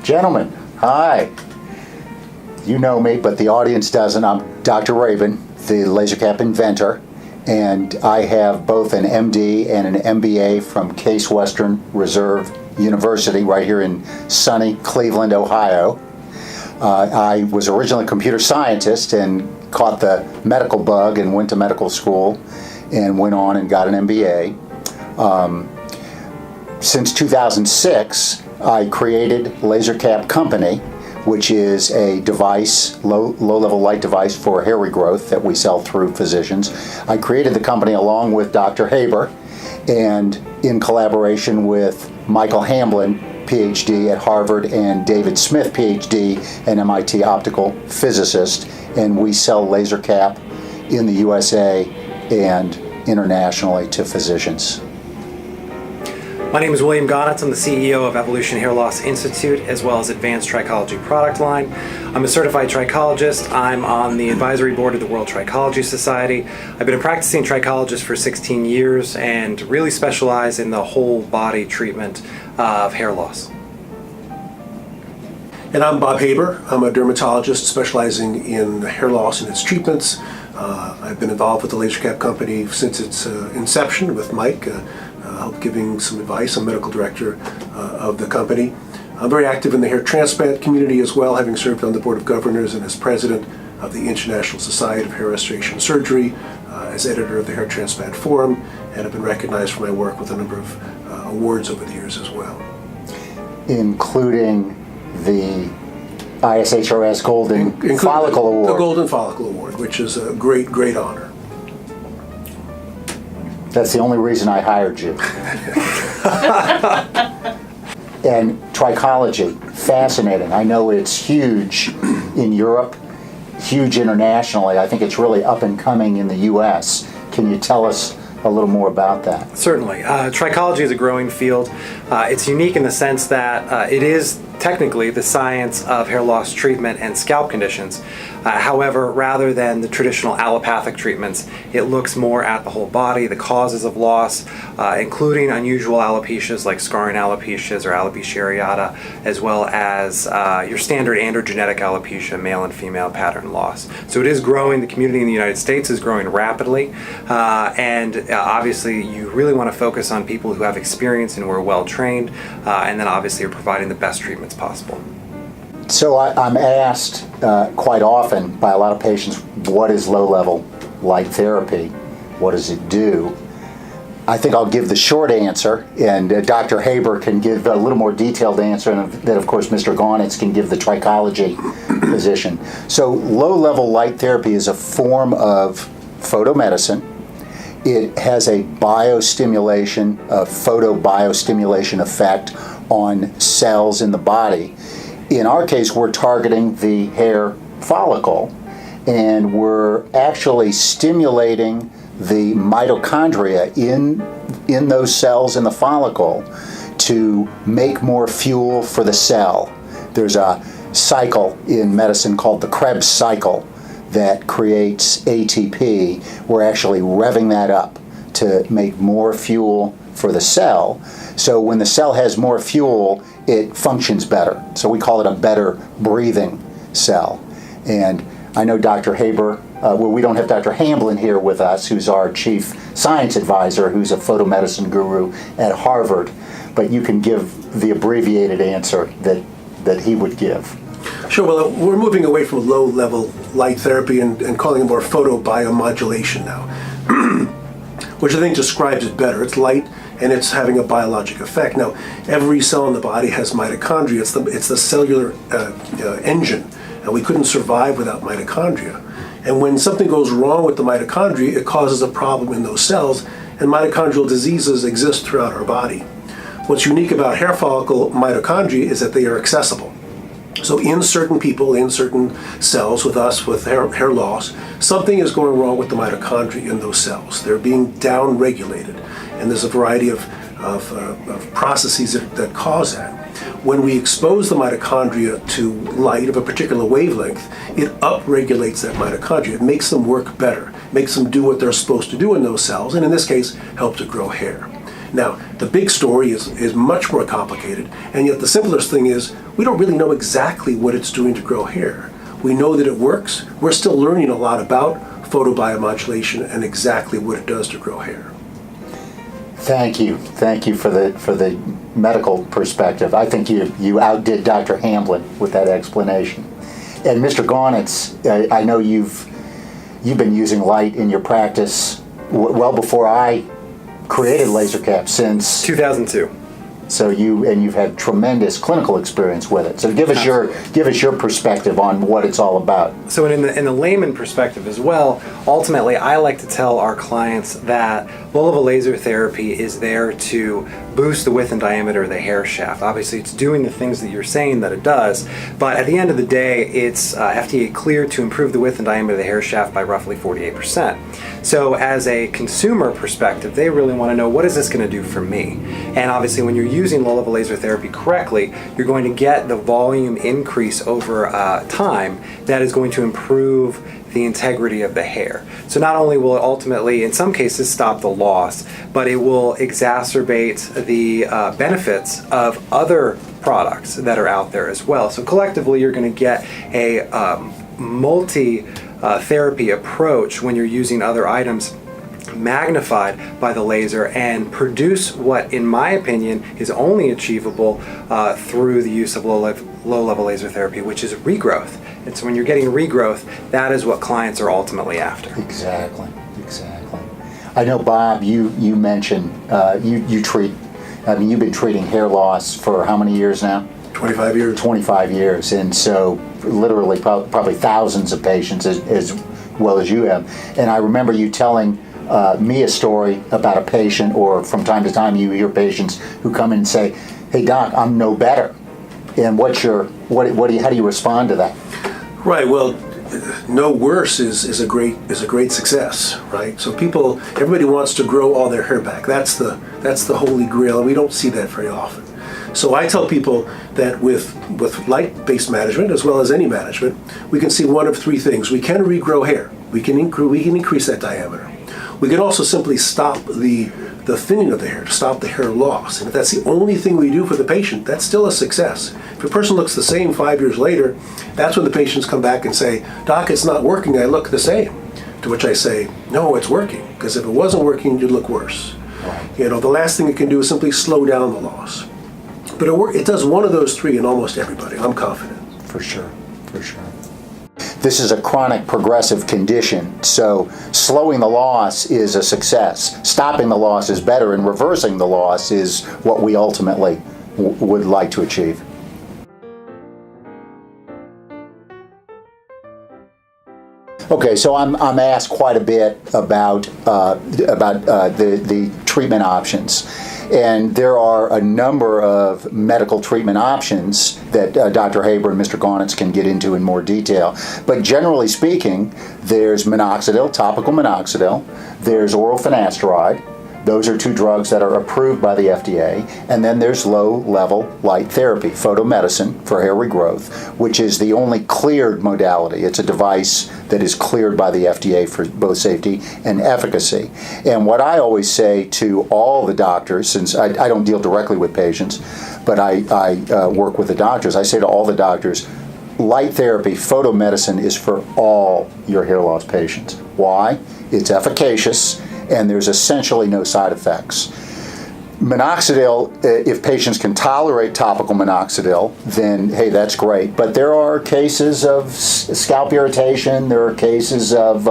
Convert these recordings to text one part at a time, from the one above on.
Gentlemen, hi. You know me, but the audience doesn't. I'm Dr. Raven, the LaserCap inventor, and I have both an MD and an MBA from Case Western Reserve University right here in sunny Cleveland, Ohio. I was originally a computer scientist and caught the medical bug and went to medical school and went on and got an MBA. Since 2006, I created LaserCap Company, which is a device, low-level light device for hair regrowth that we sell through physicians. I created the company along with Dr. Haber and in collaboration with Michael Hamblin, PhD at Harvard, and David Smith, PhD, an MIT optical physicist, and we sell LaserCap in the USA and internationally to physicians. My name is William Gonitz. I'm the CEO of Evolution Hair Loss Institute as well as Advanced Trichology product line. I'm a certified trichologist. I'm on the advisory board of the World Trichology Society. I've been a practicing trichologist for 16 years and really specialize in the whole body treatment of hair loss. And I'm Bob Haber. I'm a dermatologist specializing in hair loss and its treatments. I've been involved with the LaserCap Company since its inception with Mike, giving some advice. I'm medical director of the company. I'm very active in the hair transplant community as well, having served on the board of governors and as president of the International Society of Hair Restoration Surgery, as editor of the Hair Transplant Forum, and have been recognized for my work with a number of awards over the years as well. Including the ISHRS Golden Follicle Award. The Golden Follicle Award, which is a great, great honor. That's the only reason I hired you. And trichology, fascinating. I know it's huge in Europe, huge internationally. I think it's really up and coming in the US. Can you tell us a little more about that? Certainly. Trichology is a growing field. It's unique in the sense that it is technically the science of hair loss treatment and scalp conditions. However, rather than the traditional allopathic treatments, it looks more at the whole body, the causes of loss, including unusual alopecias like scarring alopecias or alopecia areata, as well as your standard androgenetic alopecia, male and female pattern loss. So it is growing. The community in the United States is growing rapidly, and obviously you really want to focus on people who have experience and who are well trained, and then obviously are providing the best treatments possible. So I'm asked quite often by a lot of patients, what is low-level light therapy? What does it do? I think I'll give the short answer, and Dr. Haber can give a little more detailed answer, and then of course Mr. Gonitz can give the trichology position. So low-level light therapy is a form of photomedicine. It has a biostimulation, a photobiostimulation effect on cells in the body. In our case, we're targeting the hair follicle, and we're actually stimulating the mitochondria in those cells in the follicle to make more fuel for the cell. There's a cycle in medicine called the Krebs cycle that creates ATP. We're actually revving that up to make more fuel for the cell. So when the cell has more fuel, it functions better. So we call it a better breathing cell. And I know Dr. Haber, we don't have Dr. Hamblin here with us, who's our chief science advisor, who's a photomedicine guru at Harvard, but you can give the abbreviated answer that he would give. Sure. Well, we're moving away from low-level light therapy and calling it more photobiomodulation now, which I think describes it better. It's light and it's having a biologic effect. Now, every cell in the body has mitochondria. It's the cellular engine, and we couldn't survive without mitochondria. And when something goes wrong with the mitochondria, it causes a problem in those cells, and mitochondrial diseases exist throughout our body. What's unique about hair follicle mitochondria is that they are accessible. So in certain people, in certain cells with us with hair loss, something is going wrong with the mitochondria in those cells. They're being down-regulated, and there's a variety of processes that cause that. When we expose the mitochondria to light of a particular wavelength, it upregulates that mitochondria. It makes them work better, makes them do what they're supposed to do in those cells, and in this case, help to grow hair. Now, the big story is much more complicated, and yet the simplest thing is we don't really know exactly what it's doing to grow hair. We know that it works. We're still learning a lot about photobiomodulation and exactly what it does to grow hair. Thank you for the medical perspective. I think you outdid Dr. Hamblin with that explanation. And Mr. Gaunitz, I know you've been using light in your practice well before I created LaserCap, since 2002. So you've had tremendous clinical experience with it. So give us your perspective on what it's all about. So in the layman perspective as well, ultimately I like to tell our clients that low-level laser therapy is there to boost the width and diameter of the hair shaft. Obviously it's doing the things that you're saying that it does, but at the end of the day it's FDA cleared to improve the width and diameter of the hair shaft by roughly 48%. So as a consumer perspective, they really want to know, what is this going to do for me? And obviously when you're using low-level laser therapy correctly, you're going to get the volume increase over time that is going to improve the integrity of the hair. So not only will it ultimately, in some cases, stop the loss, but it will exacerbate the benefits of other products that are out there as well. So collectively, you're going to get a multi-therapy approach when you're using other items magnified by the laser and produce what, in my opinion, is only achievable through the use of low-level laser therapy, which is regrowth. And so when you're getting regrowth, that is what clients are ultimately after. Exactly. I know, Bob, you mentioned you treat, I mean, you've been treating hair loss for how many years now? 25 years. 25 years, and so literally probably thousands of patients as well as you have. And I remember you telling me a story about a patient, or from time to time you hear patients who come in and say, "Hey doc, I'm no better." And how do you respond to that? Right. Well, no worse is a great success, right? So everybody wants to grow all their hair back. That's the holy grail, and we don't see that very often. So I tell people that with light-based management, as well as any management, we can see one of three things. We can regrow hair. We can increase that diameter. We can also simply stop the thinning of the hair, to stop the hair loss. And if that's the only thing we do for the patient, that's still a success. If a person looks the same 5 years later, that's when the patients come back and say, "Doc, it's not working, I look the same." To which I say, "No, it's working, because if it wasn't working, you'd look worse." You know, the last thing it can do is simply slow down the loss. But it does one of those three in almost everybody, I'm confident. For sure. This is a chronic progressive condition, so slowing the loss is a success. Stopping the loss is better, and reversing the loss is what we ultimately would like to achieve. Okay, so I'm asked quite a bit about the treatment options. And there are a number of medical treatment options that Dr. Haber and Mr. Gaunitz can get into in more detail. But generally speaking, there's minoxidil, topical minoxidil. There's oral finasteride. Those are two drugs that are approved by the FDA. And then there's low-level light therapy, photomedicine for hair regrowth, which is the only cleared modality. It's a device that is cleared by the FDA for both safety and efficacy. And what I always say to all the doctors, since I don't deal directly with patients, but I work with the doctors, I say to all the doctors, light therapy, photomedicine is for all your hair loss patients. Why? It's efficacious, and there's essentially no side effects. Minoxidil, if patients can tolerate topical minoxidil, then hey, that's great. But there are cases of scalp irritation, there are cases of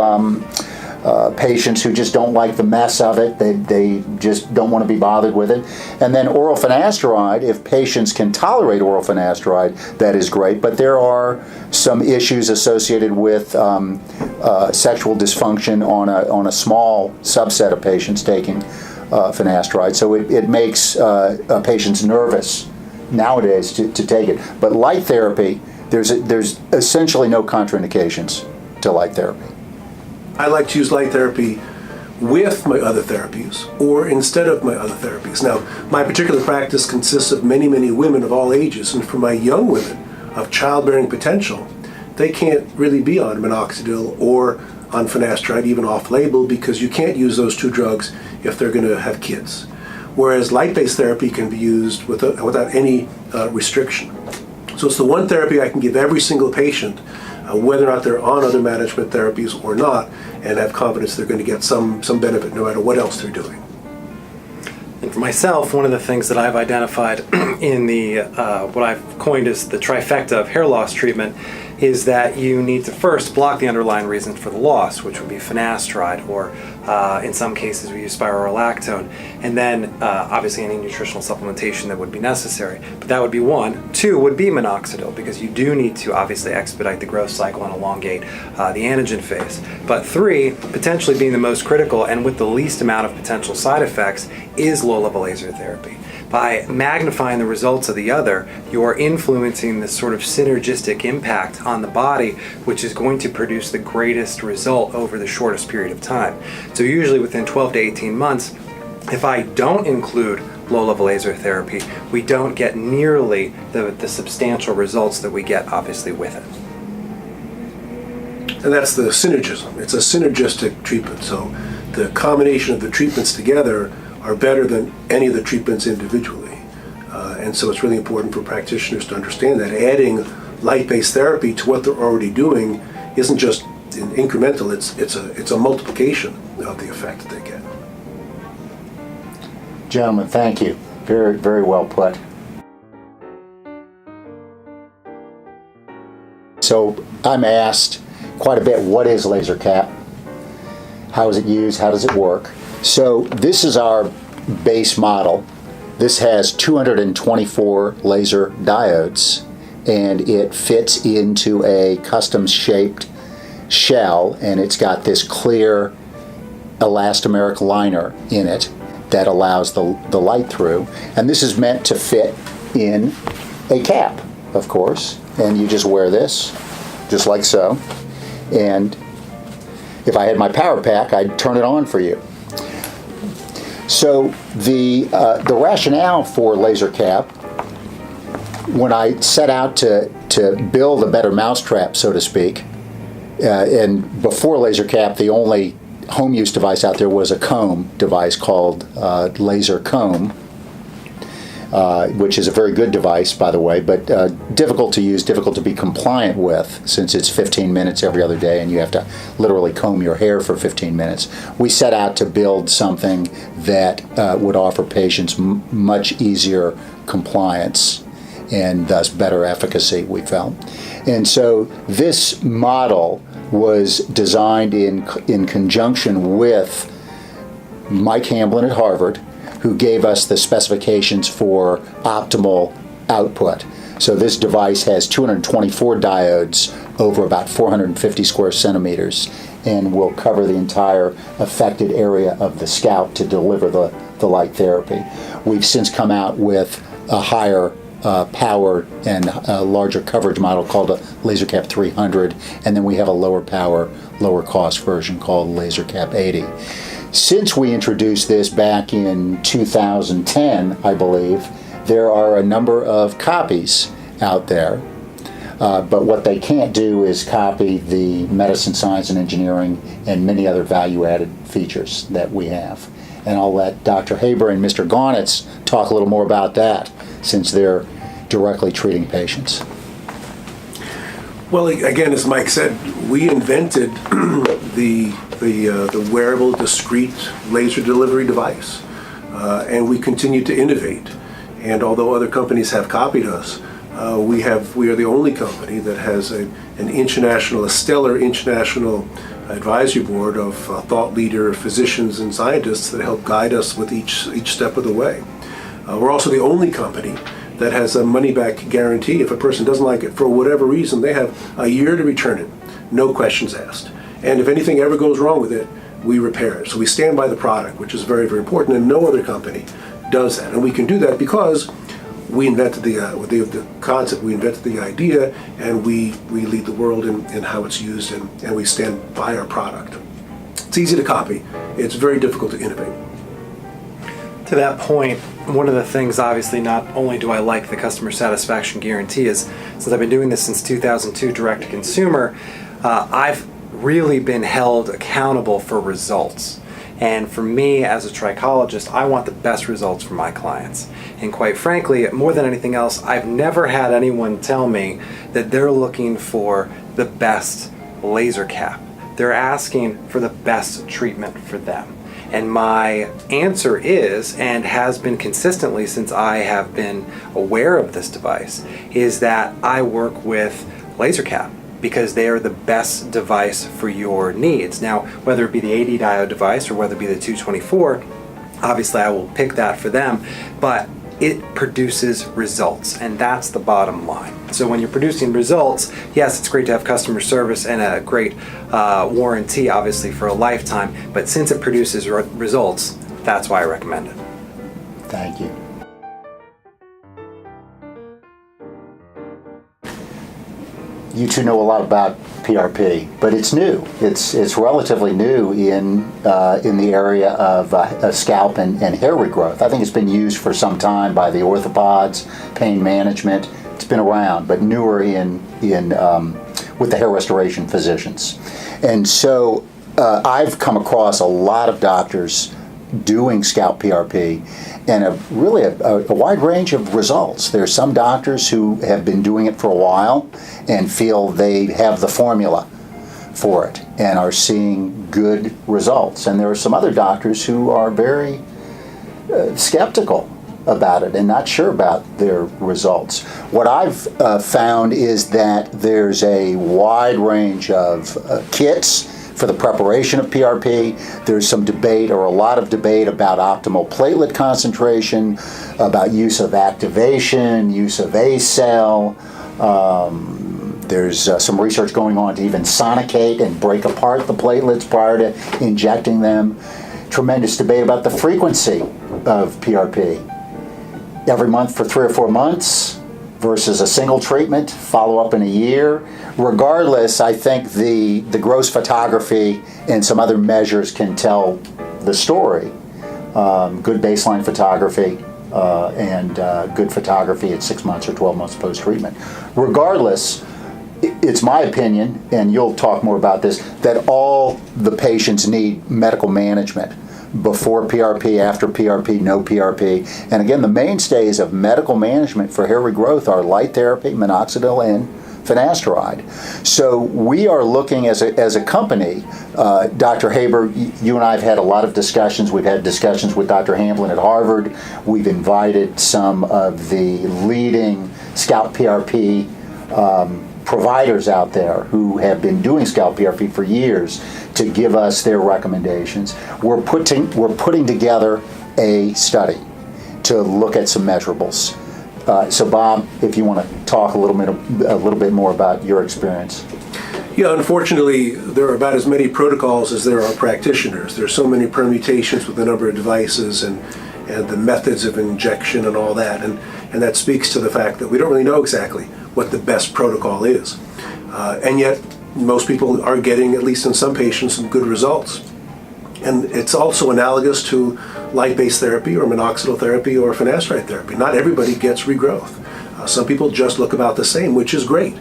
patients who just don't like the mess of it, they just don't want to be bothered with it. And then oral finasteride, if patients can tolerate oral finasteride, that is great, but there are some issues associated with sexual dysfunction on a small subset of patients taking finasteride, so it makes patients nervous nowadays to take it. But light therapy, there's essentially no contraindications to light therapy. I like to use light therapy with my other therapies or instead of my other therapies. Now, my particular practice consists of many, many women of all ages, and for my young women of childbearing potential, they can't really be on minoxidil or on finasteride, even off-label, because you can't use those two drugs if they're going to have kids. whereas light-based therapy can be used without any restriction. So it's the one therapy I can give every single patient, whether or not they're on other management therapies or not, and have confidence they're going to get some benefit no matter what else they're doing. And for myself, one of the things that I've identified in the what I've coined as the trifecta of hair loss treatment is that you need to first block the underlying reason for the loss, which would be finasteride, or in some cases we use spirolactone, and then obviously any nutritional supplementation that would be necessary. But that would be one. Two would be minoxidil, because you do need to obviously expedite the growth cycle and elongate the anagen phase. But three, potentially being the most critical and with the least amount of potential side effects, is low-level laser therapy. By magnifying the results of the other, you are influencing this sort of synergistic impact on the body, which is going to produce the greatest result over the shortest period of time. So usually within 12 to 18 months, if I don't include low-level laser therapy, we don't get nearly the substantial results that we get obviously with it. And that's the synergism. It's a synergistic treatment. So the combination of the treatments together are better than any of the treatments individually. And so it's really important for practitioners to understand that adding light-based therapy to what they're already doing isn't just incremental, it's a multiplication of the effect that they get. Gentlemen, thank you. Very, very well put. So I'm asked quite a bit, what is LaserCap? How is it used? How does it work? So this is our base model. This has 224 laser diodes, and it fits into a custom shaped shell, and it's got this clear elastomeric liner in it that allows the light through. And this is meant to fit in a cap, of course, and you just wear this just like so. And if I had my power pack, I'd turn it on for you. So the rationale for LaserCap, when I set out to build a better mousetrap, so to speak, and before LaserCap, the only home use device out there was a comb device called Laser Comb, which is a very good device, by the way, but difficult to use, difficult to be compliant with, since it's 15 minutes every other day and you have to literally comb your hair for 15 minutes. We set out to build something that would offer patients much easier compliance and thus better efficacy, we felt. And so this model was designed in conjunction with Mike Hamblin at Harvard, who gave us the specifications for optimal output. So this device has 224 diodes over about 450 square centimeters and will cover the entire affected area of the scalp to deliver the light therapy. We've since come out with a higher power and a larger coverage model called a LaserCap 300, and then we have a lower power, lower cost version called LaserCap 80. Since we introduced this back in 2010, I believe, there are a number of copies out there, but what they can't do is copy the medicine, science, and engineering and many other value-added features that we have. And I'll let Dr. Haber and Mr. Gaunitz talk a little more about that, since they're directly treating patients. Well, again, as Mike said, we invented the wearable, discrete laser delivery device, and we continue to innovate. And although other companies have copied us, we are the only company that has a stellar international advisory board of thought leader physicians and scientists that help guide us with each step of the way. We're also the only company that has a money-back guarantee. If a person doesn't like it for whatever reason, they have a year to return it, no questions asked. And if anything ever goes wrong with it, we repair it. So we stand by the product, which is very, very important, and no other company does that. And we can do that because we invented the concept, we invented the idea, and we lead the world in how it's used, and we stand by our product. It's easy to copy. It's very difficult to innovate. To that point, one of the things, obviously, not only do I like the customer satisfaction guarantee, is since I've been doing this since 2002 direct to consumer, I've really been held accountable for results. And for me as a trichologist, I want the best results for my clients. And quite frankly, more than anything else, I've never had anyone tell me that they're looking for the best laser cap. They're asking for the best treatment for them. And my answer is, and has been consistently since I have been aware of this device, is that I work with LaserCap because they are the best device for your needs. Now, whether it be the 80 diode device or whether it be the 224, obviously I will pick that for them, but it produces results, and that's the bottom line. So when you're producing results, yes, it's great to have customer service and a great warranty, obviously, for a lifetime, but since it produces results, that's why I recommend it. Thank you. You two know a lot about PRP, but it's new. It's relatively new in the area of scalp and hair regrowth. I think it's been used for some time by the orthopods, pain management. It's been around, but newer in with the hair restoration physicians. And so I've come across a lot of doctors doing scalp PRP and a wide range of results. There are some doctors who have been doing it for a while and feel they have the formula for it and are seeing good results. And there are some other doctors who are very skeptical about it and not sure about their results. What I've found is that there's a wide range of kits for the preparation of PRP. There's some debate, or a lot of debate, about optimal platelet concentration, about use of activation, use of A-cell. There's some research going on to even sonicate and break apart the platelets prior to injecting them. Tremendous debate about the frequency of PRP. Every month for 3 or 4 months versus a single treatment, follow up in a year. Regardless, I think the gross photography and some other measures can tell the story. Good baseline photography and good photography at 6 months or 12 months post-treatment. Regardless, it's my opinion, and you'll talk more about this, that all the patients need medical management. Before PRP, after PRP, no PRP. And again, the mainstays of medical management for hair regrowth are light therapy, minoxidil, and finasteride. So we are looking as a company, Dr. Haber, you and I have had a lot of discussions. We've had discussions with Dr. Hamblin at Harvard. We've invited some of the leading scalp PRP providers out there who have been doing scalp PRP for years to give us their recommendations. We're putting together a study to look at some measurables. So Bob, if you want to talk a little bit more about your experience. Yeah, unfortunately, there are about as many protocols as there are practitioners. There's so many permutations with the number of devices and the methods of injection and all that, and that speaks to the fact that we don't really know exactly what the best protocol is. And yet, most people are getting, at least in some patients, some good results. And it's also analogous to light-based therapy or minoxidil therapy or finasteride therapy. Not everybody gets regrowth. Some people just look about the same, which is great.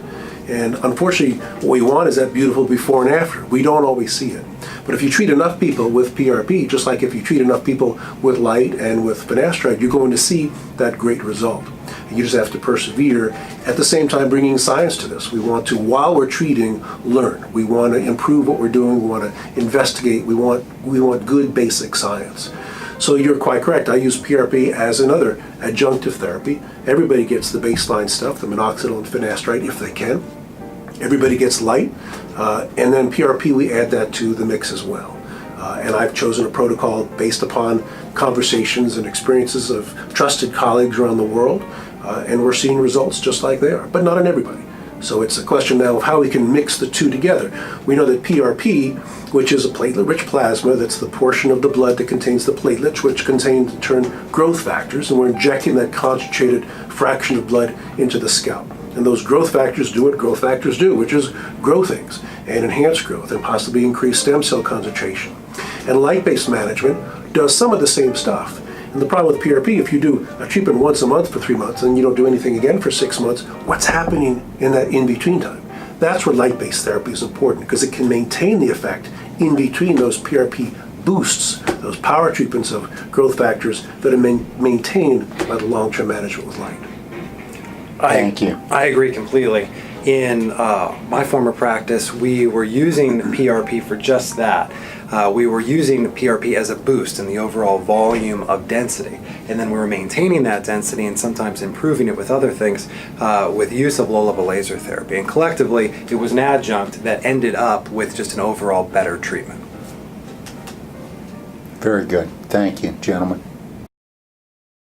And unfortunately, what we want is that beautiful before and after. We don't always see it. But if you treat enough people with PRP, just like if you treat enough people with light and with finasteride, you're going to see that great result. And you just have to persevere, at the same time bringing science to this. We want to, while we're treating, learn. We want to improve what we're doing. We want to investigate. We want good basic science. So you're quite correct. I use PRP as another adjunctive therapy. Everybody gets the baseline stuff, the minoxidil and finasteride, if they can. Everybody gets light, and then PRP, we add that to the mix as well. And I've chosen a protocol based upon conversations and experiences of trusted colleagues around the world, and we're seeing results just like they are, but not in everybody. So it's a question now of how we can mix the two together. We know that PRP, which is a platelet-rich plasma, that's the portion of the blood that contains the platelets, which contains, in turn, growth factors, and we're injecting that concentrated fraction of blood into the scalp. And those growth factors do what growth factors do, which is grow things and enhance growth and possibly increase stem cell concentration. And light-based management does some of the same stuff. And the problem with PRP, if you do a treatment once a month for 3 months and you don't do anything again for 6 months, what's happening in that in-between time? That's where light-based therapy is important, because it can maintain the effect in between those PRP boosts, those power treatments of growth factors that are maintained by the long-term management with light. Thank you. I agree completely. In my former practice, we were using PRP for just that. We were using the PRP as a boost in the overall volume of density, and then we were maintaining that density and sometimes improving it with other things with use of low-level laser therapy. And collectively, it was an adjunct that ended up with just an overall better treatment. Very good. Thank you, gentlemen.